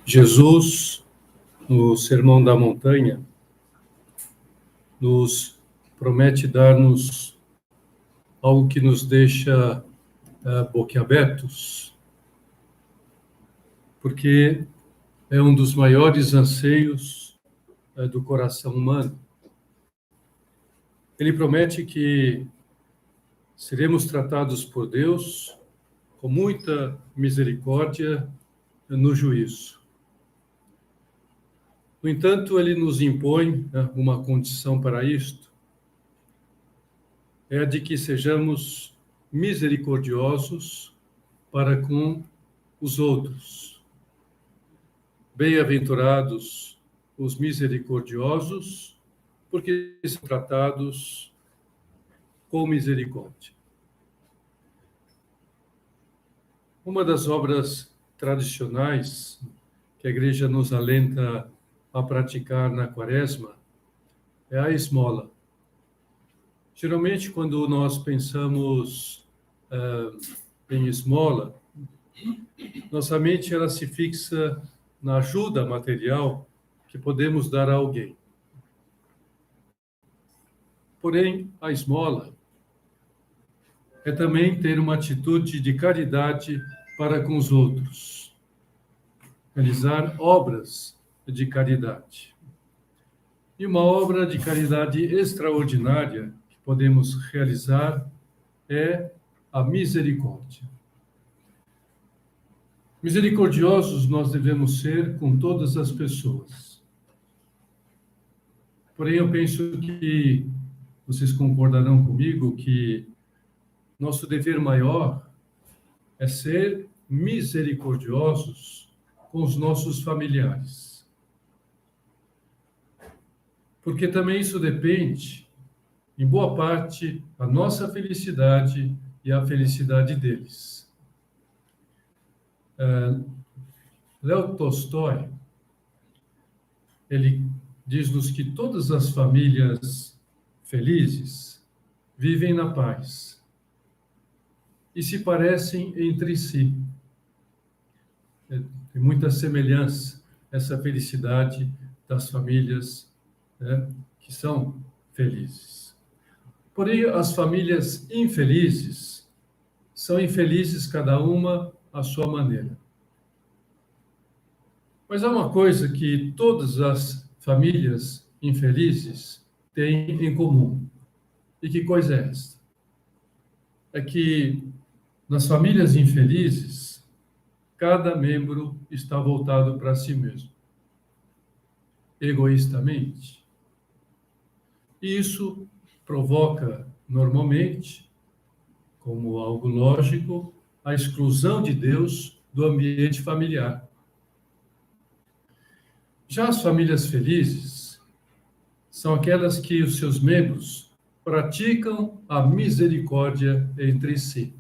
Jesus, no Sermão da Montanha, nos promete dar-nos algo que nos deixa boquiabertos, porque é um dos maiores anseios do coração humano. Ele promete que seremos tratados por Deus com muita misericórdia no juízo. No entanto, ele nos impõe uma condição para isto, é a de que sejamos misericordiosos para com os outros. Bem-aventurados os misericordiosos, porque são tratados com misericórdia. Uma das obras tradicionais que a Igreja nos alenta a praticar na Quaresma é a esmola. Geralmente, quando nós pensamos em esmola, nossa mente ela se fixa na ajuda material que podemos dar a alguém. Porém, a esmola é também ter uma atitude de caridade para com os outros, realizar obras de caridade. E uma obra de caridade extraordinária que podemos realizar é a misericórdia. Misericordiosos nós devemos ser com todas as pessoas. Porém, eu penso que vocês concordarão comigo que nosso dever maior é ser misericordiosos com os nossos familiares. Porque também isso depende, em boa parte, da nossa felicidade e a felicidade deles. Léo Tolstói, ele diz-nos que todas as famílias felizes vivem na paz e se parecem entre si. Tem muita semelhança essa felicidade das famílias que são felizes. Porém, as famílias infelizes são infelizes cada uma à sua maneira. Mas há uma coisa que todas as famílias infelizes têm em comum. E que coisa é esta? É que nas famílias infelizes, cada membro está voltado para si mesmo, egoístamente. E isso provoca, normalmente, como algo lógico, a exclusão de Deus do ambiente familiar. Já as famílias felizes são aquelas que os seus membros praticam a misericórdia entre si.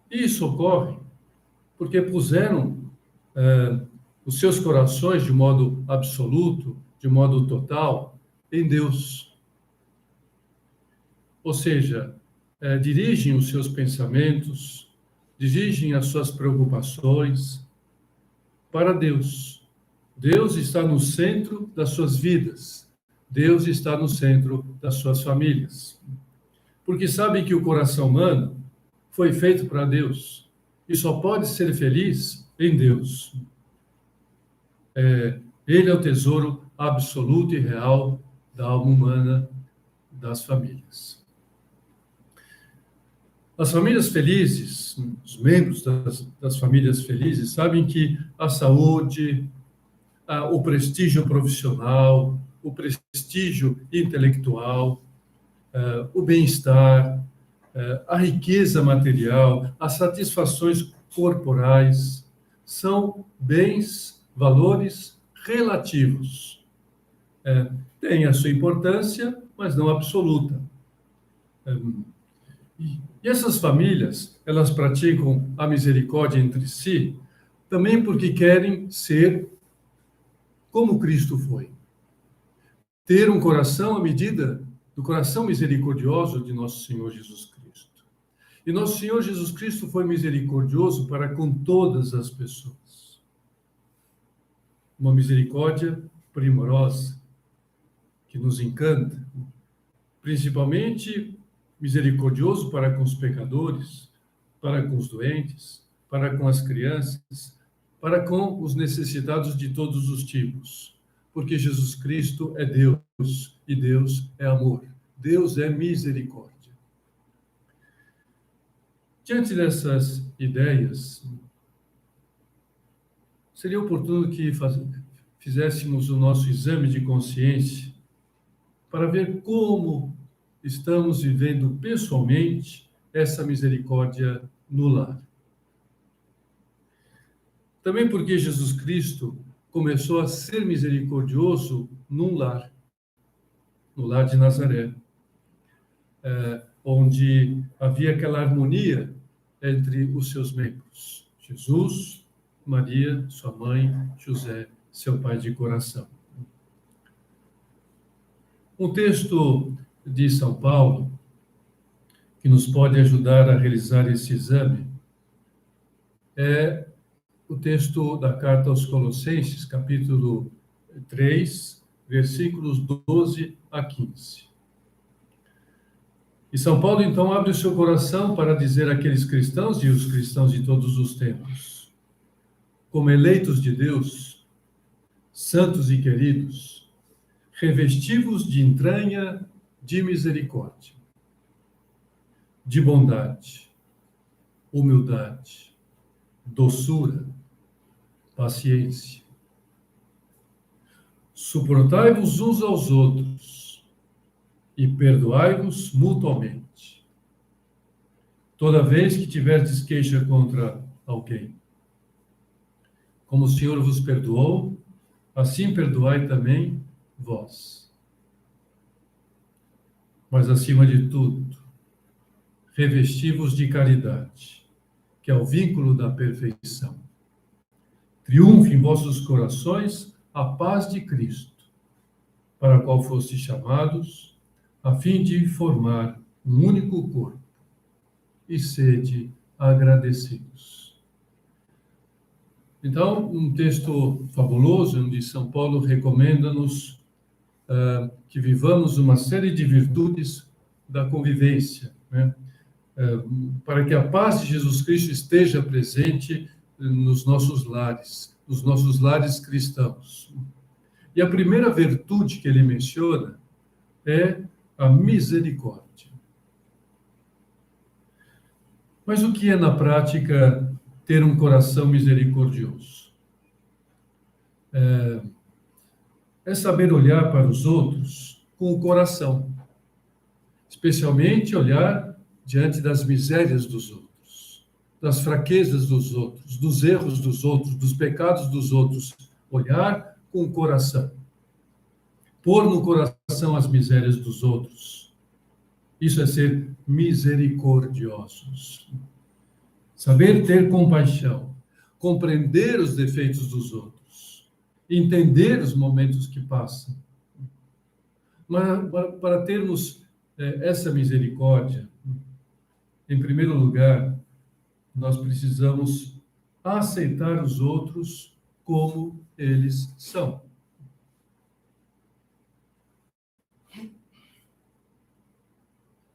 E isso ocorre porque puseram os seus corações de modo absoluto, de modo total, em Deus. Ou seja, dirigem os seus pensamentos, dirigem as suas preocupações para Deus. Deus está no centro das suas vidas. Deus está no centro das suas famílias. Porque sabem que o coração humano foi feito para Deus e só pode ser feliz em Deus. Ele é o tesouro absoluto e real da alma humana, das famílias. As famílias felizes, os membros das famílias felizes, sabem que a saúde, o prestígio profissional, o prestígio intelectual, o bem-estar, a riqueza material, as satisfações corporais, são bens, valores relativos. Tem a sua importância, mas não absoluta. E essas famílias, elas praticam a misericórdia entre si, também porque querem ser como Cristo foi. Ter um coração à medida do coração misericordioso de nosso Senhor Jesus Cristo. E nosso Senhor Jesus Cristo foi misericordioso para com todas as pessoas. Uma misericórdia primorosa, que nos encanta, principalmente misericordioso para com os pecadores, para com os doentes, para com as crianças, para com os necessitados de todos os tipos. Porque Jesus Cristo é Deus e Deus é amor. Deus é misericórdia. Diante dessas ideias, seria oportuno que fizéssemos o nosso exame de consciência para ver como estamos vivendo pessoalmente essa misericórdia no lar. Também porque Jesus Cristo começou a ser misericordioso no lar de Nazaré, onde havia aquela harmonia entre os seus membros, Jesus, Maria, sua mãe, José, seu pai de coração. Um texto de São Paulo que nos pode ajudar a realizar esse exame é o texto da carta aos Colossenses, capítulo 3, versículos 12 a 15. E São Paulo, então, abre o seu coração para dizer àqueles cristãos e os cristãos de todos os tempos, como eleitos de Deus, santos e queridos, revesti-vos de entranha de misericórdia, de bondade, humildade, doçura, paciência. Suportai-vos uns aos outros e perdoai-vos mutuamente, toda vez que tiverdes queixa contra alguém. Como o Senhor vos perdoou, assim perdoai também vós. Mas, acima de tudo, revesti-vos de caridade, que é o vínculo da perfeição. Triunfe em vossos corações a paz de Cristo, para a qual fostes chamados, a fim de formar um único corpo, e sede agradecidos. Então, um texto fabuloso, onde São Paulo recomenda-nos que vivamos uma série de virtudes da convivência, né? Para que a paz de Jesus Cristo esteja presente nos nossos lares cristãos. E a primeira virtude que ele menciona é a misericórdia. Mas o que é, na prática, ter um coração misericordioso? É saber olhar para os outros com o coração, especialmente olhar diante das misérias dos outros, das fraquezas dos outros, dos erros dos outros, dos pecados dos outros. Olhar com o coração. Pôr no coração as misérias dos outros. Isso é ser misericordiosos. Saber ter compaixão, compreender os defeitos dos outros, entender os momentos que passam. Mas para termos essa misericórdia, em primeiro lugar, nós precisamos aceitar os outros como eles são.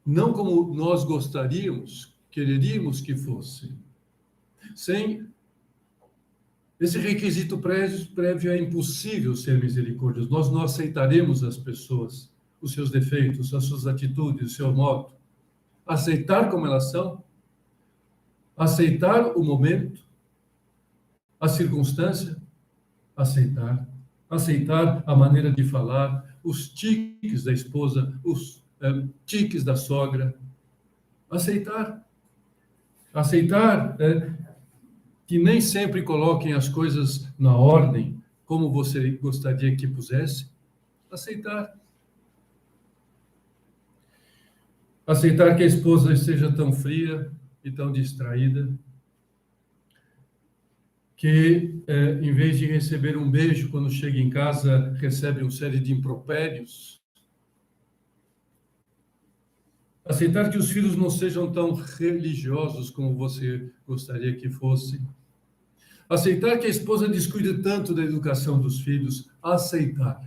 Não como nós gostaríamos, quereríamos que fossem. Sem esse requisito prévio é impossível ser misericordioso. Nós não aceitaremos as pessoas, os seus defeitos, as suas atitudes, o seu modo. Aceitar como elas são, aceitar o momento, a circunstância, aceitar a maneira de falar, os tiques da esposa, os tiques da sogra, aceitar que nem sempre coloquem as coisas na ordem como você gostaria que pusesse, aceitar que a esposa esteja tão fria e tão distraída, que em vez de receber um beijo quando chega em casa, recebe uma série de impropérios. Aceitar que os filhos não sejam tão religiosos como você gostaria que fossem. Aceitar que a esposa descuide tanto da educação dos filhos. Aceitar.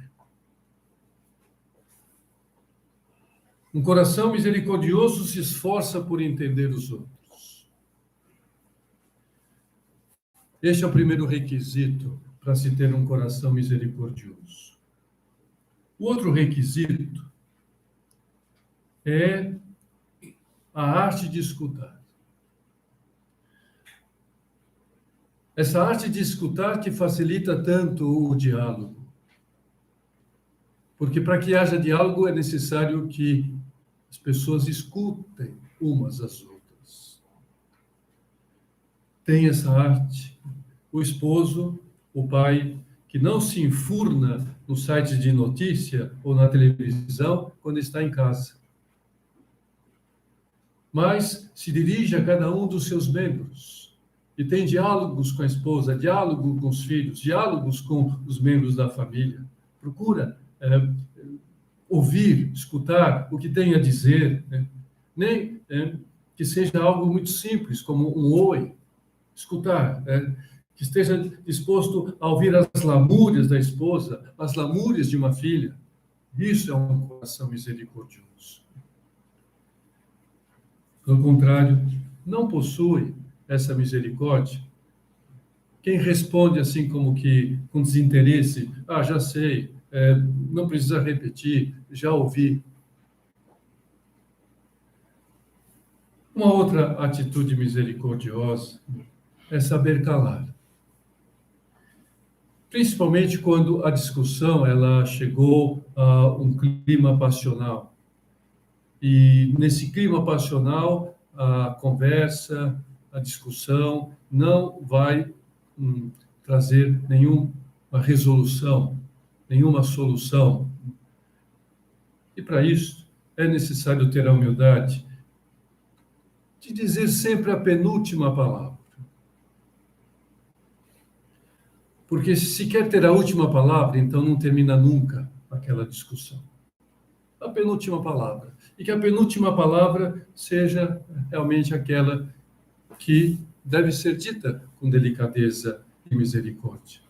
Um coração misericordioso se esforça por entender os outros. Este é o primeiro requisito para se ter um coração misericordioso. O outro requisito é a arte de escutar. Essa arte de escutar que facilita tanto o diálogo. Porque para que haja diálogo é necessário que as pessoas escutem umas às outras. Tem essa arte. O esposo, o pai, que não se enfurna no site de notícia ou na televisão quando está em casa, mas se dirige a cada um dos seus membros e tem diálogos com a esposa, diálogo com os filhos, diálogos com os membros da família. Procura ouvir, escutar o que tem a dizer, né? Nem que seja algo muito simples, como um oi, escutar, que esteja disposto a ouvir as lamúrias da esposa, as lamúrias de uma filha. Isso é um coração misericordioso. Pelo contrário, não possui essa misericórdia. Quem responde assim como que com desinteresse, já sei, não precisa repetir, já ouvi. Uma outra atitude misericordiosa é saber calar. Principalmente quando a discussão ela chegou a um clima passional. E nesse clima passional, a conversa, a discussão não vai trazer nenhuma resolução, nenhuma solução. E para isso é necessário ter a humildade de dizer sempre a penúltima palavra. Porque se quer ter a última palavra, então não termina nunca aquela discussão. A penúltima palavra. E que a penúltima palavra seja realmente aquela que deve ser dita com delicadeza e misericórdia.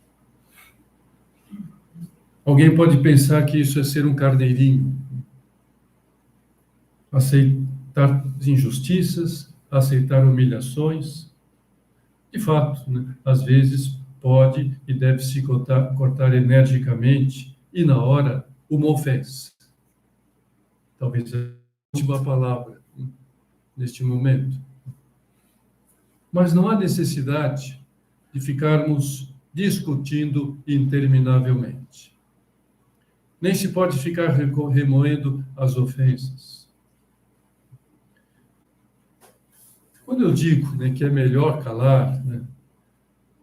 Alguém pode pensar que isso é ser um carneirinho. Aceitar injustiças, aceitar humilhações. De fato, né, às vezes pode e deve se cortar energicamente e na hora uma ofensa. Talvez a última palavra neste momento. Mas não há necessidade de ficarmos discutindo interminavelmente. Nem se pode ficar remoendo as ofensas. Quando eu digo, né, que é melhor calar, né,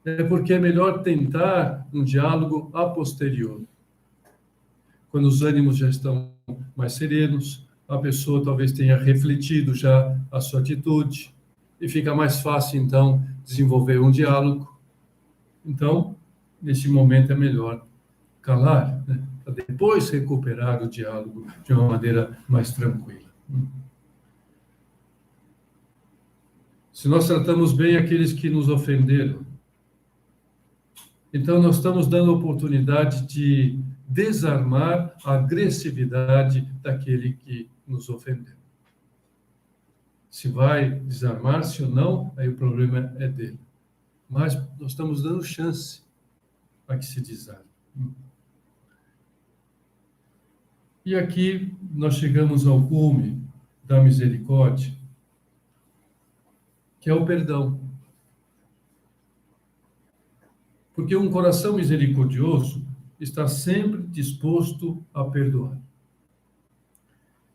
é porque é melhor tentar um diálogo a posteriori. Quando os ânimos já estão mais serenos, a pessoa talvez tenha refletido já a sua atitude e fica mais fácil, então, desenvolver um diálogo. Então, nesse momento é melhor calar, né, para depois recuperar o diálogo de uma maneira mais tranquila. Se nós tratamos bem aqueles que nos ofenderam, então nós estamos dando a oportunidade de desarmar a agressividade daquele que nos ofendeu. Se vai desarmar-se ou não, aí o problema é dele. Mas nós estamos dando chance para que se desarme. E aqui nós chegamos ao cume da misericórdia, que é o perdão. Porque um coração misericordioso está sempre disposto a perdoar.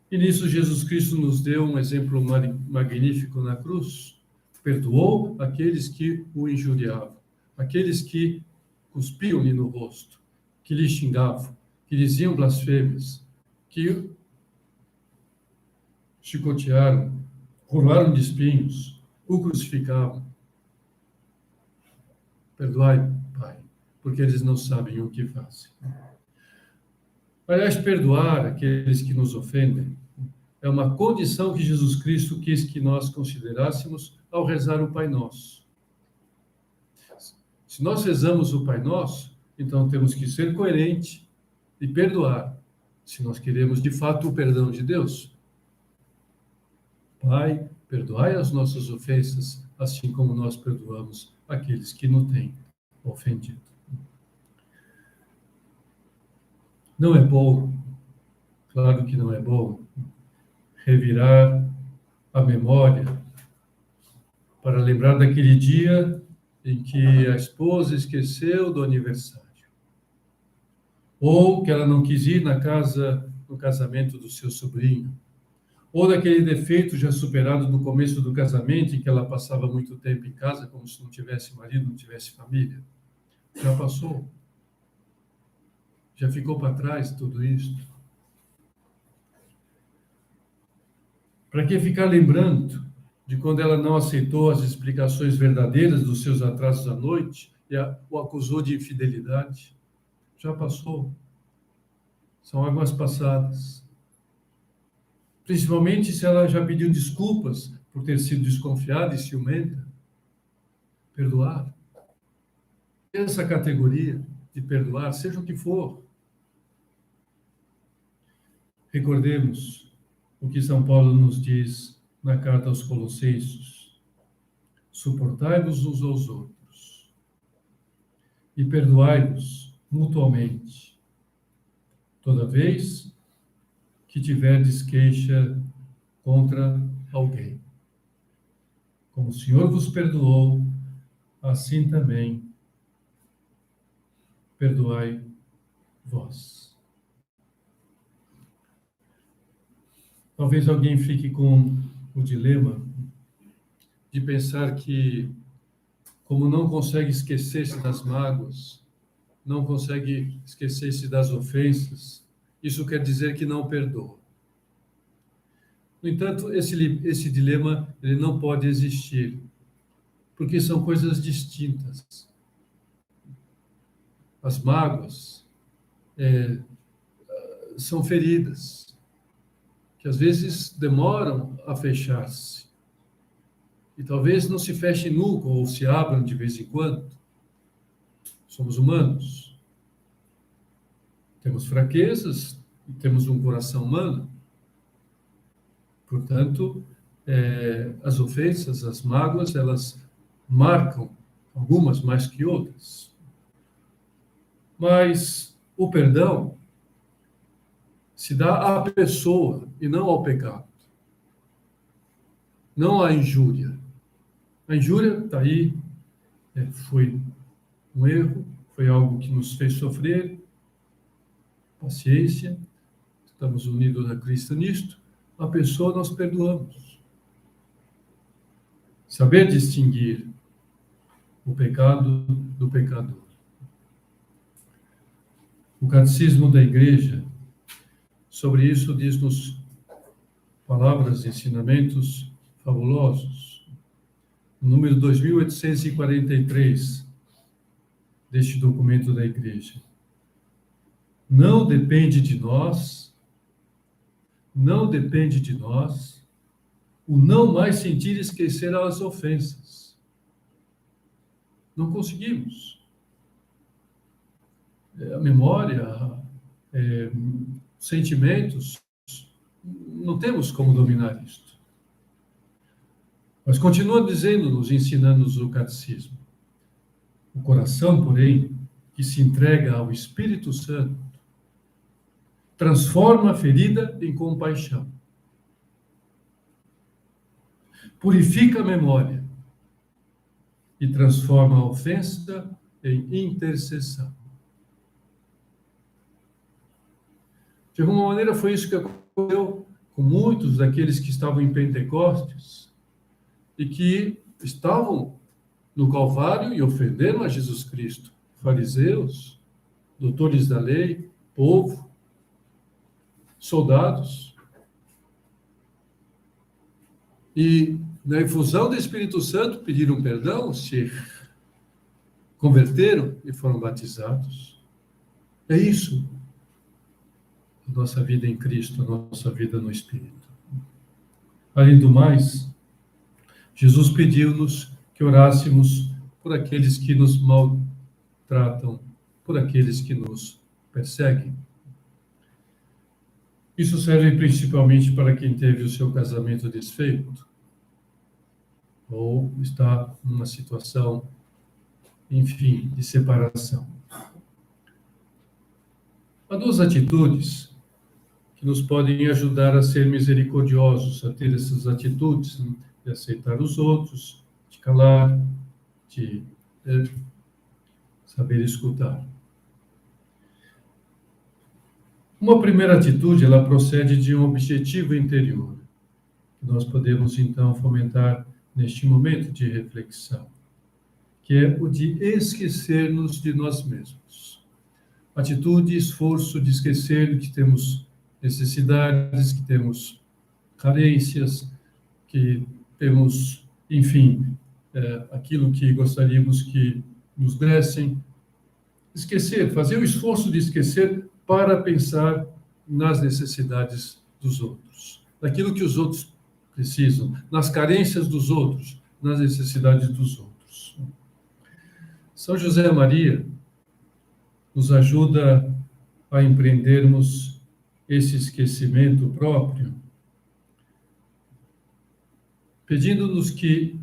E nisso Jesus Cristo nos deu um exemplo magnífico na cruz. Perdoou aqueles que o injuriavam, aqueles que cuspiam-lhe no rosto, que lhe xingavam, que diziam blasfêmias, que chicotearam, coroaram de espinhos, o crucificavam. Perdoai, Pai, porque eles não sabem o que fazem. Aliás, perdoar aqueles que nos ofendem É uma condição que Jesus Cristo quis que nós considerássemos ao rezar o Pai Nosso. Se nós rezamos o Pai Nosso, então temos que ser coerentes e perdoar, se nós queremos de fato o perdão de Deus. Pai, perdoai as nossas ofensas, assim como nós perdoamos aqueles que nos têm ofendido. Não é bom, claro que não é bom, revirar a memória para lembrar daquele dia em que a esposa esqueceu do aniversário, ou que ela não quis ir no casamento do seu sobrinho, ou daquele defeito já superado no começo do casamento, em que ela passava muito tempo em casa, como se não tivesse marido, não tivesse família. Já passou. Já ficou para trás tudo isso. Para que ficar lembrando de quando ela não aceitou as explicações verdadeiras dos seus atrasos à noite e o acusou de infidelidade? Já passou. São águas passadas. Principalmente se ela já pediu desculpas por ter sido desconfiada e ciumenta. Perdoar. Essa categoria de perdoar, seja o que for. Recordemos o que São Paulo nos diz na carta aos Colossenses: suportai-vos uns aos outros e perdoai-vos mutuamente, toda vez que tiverdes queixa contra alguém. Como o Senhor vos perdoou, assim também perdoai vós. Talvez alguém fique com o dilema de pensar que, como não consegue esquecer-se das mágoas, não consegue esquecer-se das ofensas, isso quer dizer que não perdoa. No entanto, esse dilema ele não pode existir, porque são coisas distintas. As mágoas são feridas, que às vezes demoram a fechar-se. E talvez não se fechem nunca, ou se abram de vez em quando. Somos humanos. Temos fraquezas e temos um coração humano. Portanto, as ofensas, as mágoas, elas marcam, algumas mais que outras. Mas o perdão se dá à pessoa e não ao pecado. Não à injúria. A injúria está aí, foi um erro, foi algo que nos fez sofrer. Paciência, estamos unidos a Cristo nisto. A pessoa nós perdoamos. Saber distinguir o pecado do pecador. O Catecismo da Igreja, sobre isso, diz-nos palavras, ensinamentos fabulosos. O número 2843 deste documento da Igreja. Não depende de nós o não mais sentir e esquecer as ofensas. Não conseguimos. A memória, sentimentos, não temos como dominar isto. Mas continua dizendo-nos, ensinando-nos o catecismo. O coração, porém, que se entrega ao Espírito Santo, transforma a ferida em compaixão. Purifica a memória e transforma a ofensa em intercessão. De alguma maneira foi isso que aconteceu com muitos daqueles que estavam em Pentecostes e que estavam no Calvário e ofenderam a Jesus Cristo. Fariseus, doutores da lei, povo, soldados. E na efusão do Espírito Santo pediram perdão, se converteram e foram batizados. É isso. A nossa vida em Cristo, a nossa vida no Espírito. Além do mais, Jesus pediu-nos que orássemos por aqueles que nos maltratam, por aqueles que nos perseguem. Isso serve principalmente para quem teve o seu casamento desfeito ou está numa situação, enfim, de separação. Há duas atitudes que nos podem ajudar a ser misericordiosos, a ter essas atitudes, né? De aceitar os outros, de calar, de saber escutar. Uma primeira atitude, ela procede de um objetivo interior, que nós podemos, então, fomentar neste momento de reflexão, que é o de esquecer-nos de nós mesmos. Atitude e esforço de esquecer que temos necessidades, que temos carências, que temos, enfim, aquilo que gostaríamos que nos dessem. Esquecer, fazer o esforço de esquecer para pensar nas necessidades dos outros, naquilo que os outros precisam, nas carências dos outros, nas necessidades dos outros. São José Maria nos ajuda a empreendermos esse esquecimento próprio, pedindo-nos que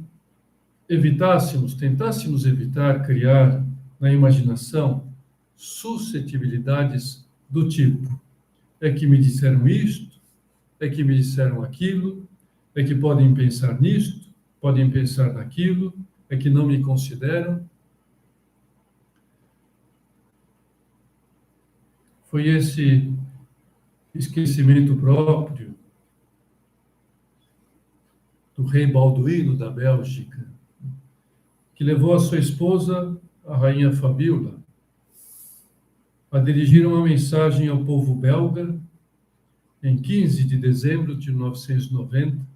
tentássemos evitar criar na imaginação suscetibilidades do tipo: é que me disseram isto, é que me disseram aquilo, é que podem pensar nisto, podem pensar naquilo, é que não me consideram. Foi esse esquecimento próprio do rei Balduíno da Bélgica, que levou a sua esposa, a rainha Fabíola, a dirigir uma mensagem ao povo belga em 15 de dezembro de 1990,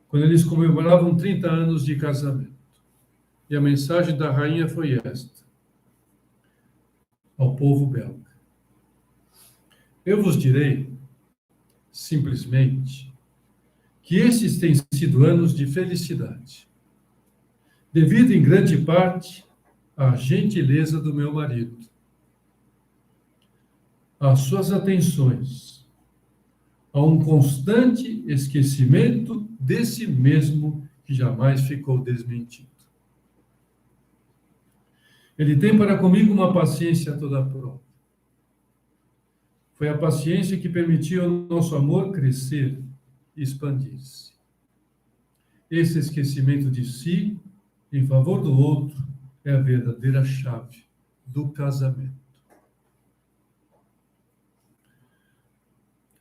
quando eles comemoravam 30 anos de casamento. E a mensagem da rainha foi esta, ao povo belga: eu vos direi, simplesmente, que esses têm sido anos de felicidade, devido em grande parte à gentileza do meu marido, às suas atenções, a um constante esquecimento desse mesmo que jamais ficou desmentido. Ele tem para comigo uma paciência toda própria. Foi a paciência que permitiu ao nosso amor crescer e expandir-se. Esse esquecimento de si em favor do outro é a verdadeira chave do casamento.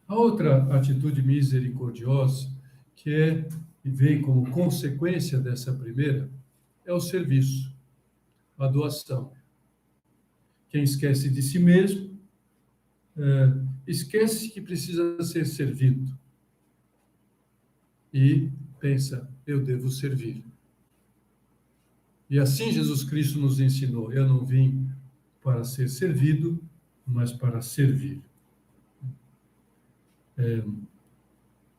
A outra atitude misericordiosa, que vem como consequência dessa primeira, é o serviço, a doação. Quem esquece de si mesmo, esquece que precisa ser servido. E pensa, eu devo servir. E assim Jesus Cristo nos ensinou: eu não vim para ser servido, mas para servir.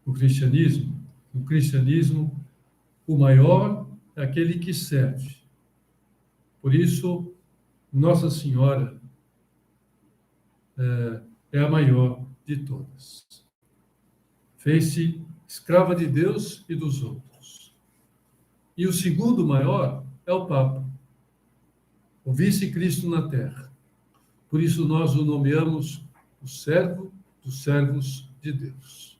No cristianismo, o maior é aquele que serve. Por isso, Nossa Senhora é a maior de todas. Fez-se escrava de Deus e dos outros. E o segundo maior é o Papa, o vice-Cristo na terra. Por isso nós o nomeamos o servo dos servos de Deus.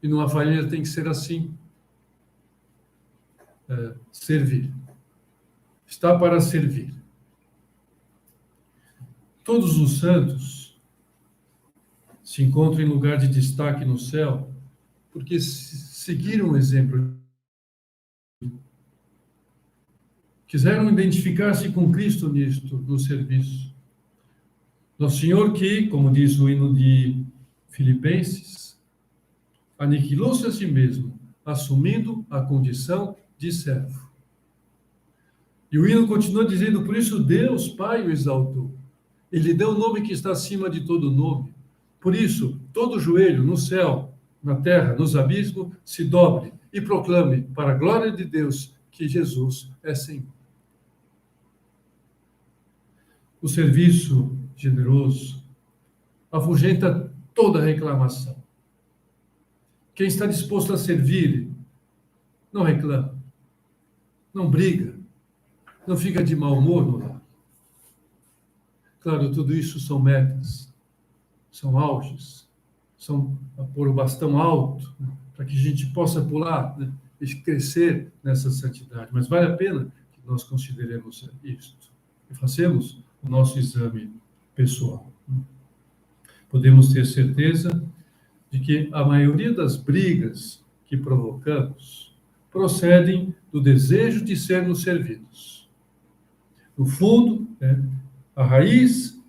E numa família tem que ser assim. Servir. Está para servir. Todos os santos se encontram em lugar de destaque no céu porque seguiram o exemplo. Quiseram identificar-se com Cristo nisto, no serviço. Nosso Senhor que, como diz o hino de Filipenses, aniquilou-se a si mesmo, assumindo a condição de servo. E o hino continua dizendo: por isso Deus, Pai, o exaltou. Ele deu o nome que está acima de todo nome. Por isso, todo joelho no céu, na terra, nos abismos, se dobre e proclame para a glória de Deus que Jesus é Senhor. O serviço generoso afugenta toda reclamação. Quem está disposto a servir não reclama, não briga, não fica de mau humor no lar. Claro, tudo isso são metas, são auges, são pôr o bastão alto, né, para que a gente possa pular, né, e crescer nessa santidade. Mas vale a pena que nós consideremos isto e façamos o nosso exame pessoal. Podemos ter certeza de que a maioria das brigas que provocamos procedem do desejo de sermos servidos. No fundo, né, a raiz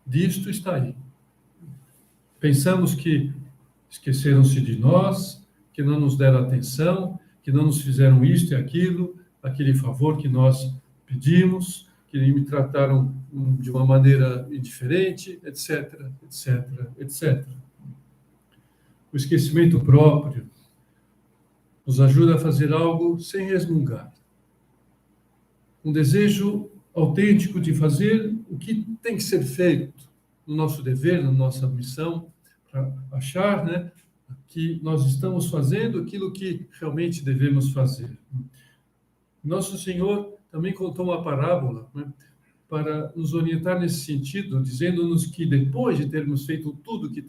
disto está aí. Pensamos que esqueceram-se de nós, que não nos deram atenção, que não nos fizeram isto e aquilo, aquele favor que nós pedimos, que me trataram de uma maneira indiferente, etc, etc, etc. O esquecimento próprio nos ajuda a fazer algo sem resmungar. Um desejo autêntico de fazer o que tem que ser feito no nosso dever, na nossa missão, para achar, né, que nós estamos fazendo aquilo que realmente devemos fazer. Nosso Senhor também contou uma parábola, né, para nos orientar nesse sentido, dizendo-nos que depois de termos feito tudo o que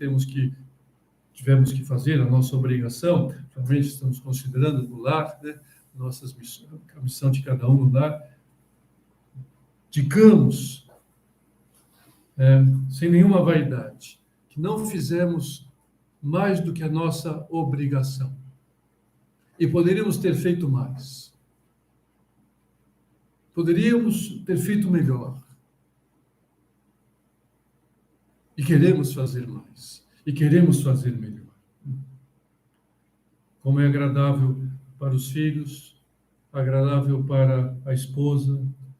tivemos que fazer, a nossa obrigação, realmente estamos considerando no lar, né, nossas missões, a missão de cada um no lar, digamos, sem nenhuma vaidade, que não fizemos mais do que a nossa obrigação. E poderíamos ter feito mais. Poderíamos ter feito melhor. E queremos fazer mais. E queremos fazer melhor. Como é agradável para os filhos, agradável para a esposa,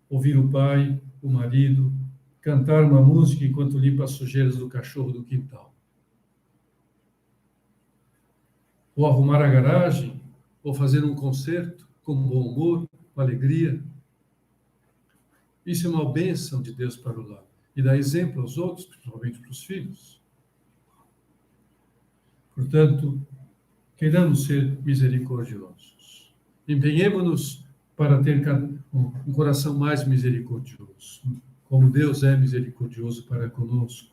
ouvir o pai, o marido, cantar uma música enquanto limpa as sujeiras do cachorro do quintal. Ou arrumar a garagem, ou fazer um concerto com bom humor, com alegria. Isso é uma bênção de Deus para o lar. E dá exemplo aos outros, principalmente para os filhos. Portanto, queiramos ser misericordiosos. Empenhemos-nos para ter um coração mais misericordioso, como Deus é misericordioso para conosco.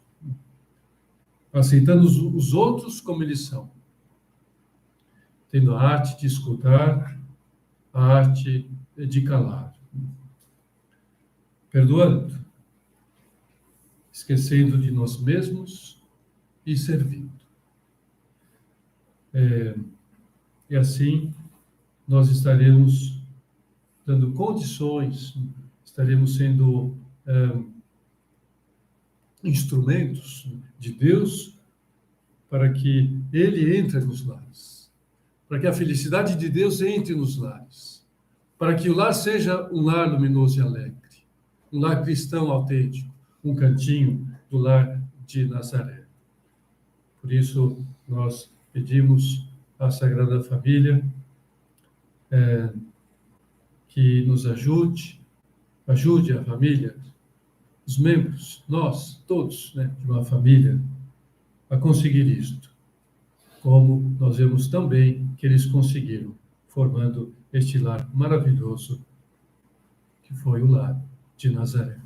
Aceitando os outros como eles são. Tendo a arte de escutar, a arte de calar. Perdoando, esquecendo de nós mesmos e servindo. E assim, nós estaremos dando condições, estaremos sendo instrumentos de Deus para que Ele entre nos lares. Para que a felicidade de Deus entre nos lares. Para que o lar seja um lar luminoso e alegre. Um lar cristão autêntico. Um cantinho do lar de Nazaré. Por isso, nós pedimos à Sagrada Família que nos ajude a família, os membros, nós, todos, né, de uma família, a conseguir isto. Como nós vemos também que eles conseguiram, formando este lar maravilhoso, que foi o lar de Nazaré.